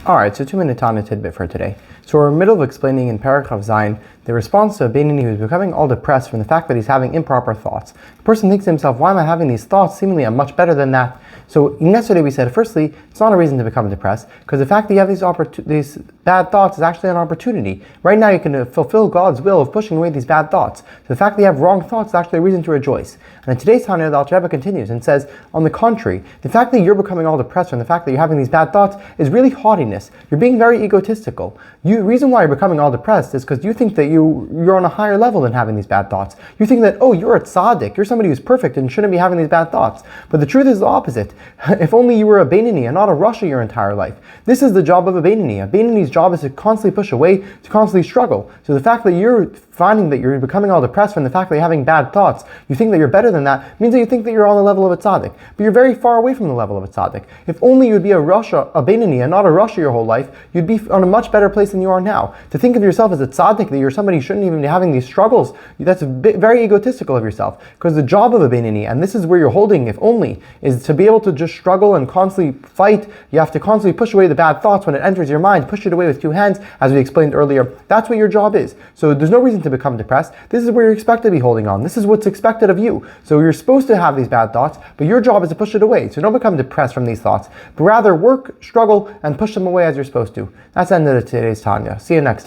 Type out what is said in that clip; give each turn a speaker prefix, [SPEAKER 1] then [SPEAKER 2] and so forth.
[SPEAKER 1] Alright, so 2-minute Tanya tidbit for today. So we're in the middle of explaining in Paragraph Zayin the response to a Beinoni who's becoming all depressed from the fact that he's having improper thoughts. The person thinks to himself, why am I having these thoughts? Seemingly I'm much better than that. So yesterday we said, firstly, it's not a reason to become depressed, because the fact that you have these bad thoughts is actually an opportunity. Right now you can fulfill God's will of pushing away these bad thoughts. So the fact that you have wrong thoughts is actually a reason to rejoice. And in today's Tanya, the Alter Rebbe continues and says, on the contrary, the fact that you're becoming all depressed from the fact that you're having these bad thoughts is really haughtiness. You're being very egotistical. The reason why you're becoming all depressed is because you think that you're on a higher level than having these bad thoughts. You think that, oh, you're a tzaddik, you're somebody who's perfect and shouldn't be having these bad thoughts. But the truth is the opposite. If only you were a Beinoni and not a Rasha your entire life. This is the job of a Beinoni. A Beinoni's job is to constantly push away, to constantly struggle. So the fact that you're finding that you're becoming all depressed from the fact that you're having bad thoughts, you think that you're better than that, means that you think that you're on the level of a tzaddik. But you're very far away from the level of a tzaddik. If only you would be a Rasha, a Beinoni, and not a Rasha your whole life, you'd be on a much better place than you are now. To think of yourself as a tzaddik, that you're somebody who shouldn't even be having these struggles, that's very egotistical of yourself. Because the job of a Beinoni, and this is where you're holding, if only, is to be able to just struggle and constantly fight. You have to constantly push away the bad thoughts when it enters your mind, push it away with two hands, as we explained earlier. That's what your job is. So there's no reason to become depressed. This is where you're expected to be holding on. This is what's expected of you. So you're supposed to have these bad thoughts, but your job is to push it away. So don't become depressed from these thoughts, but rather work, struggle, and push them away as you're supposed to. That's the end of today's Tanya. See you next time.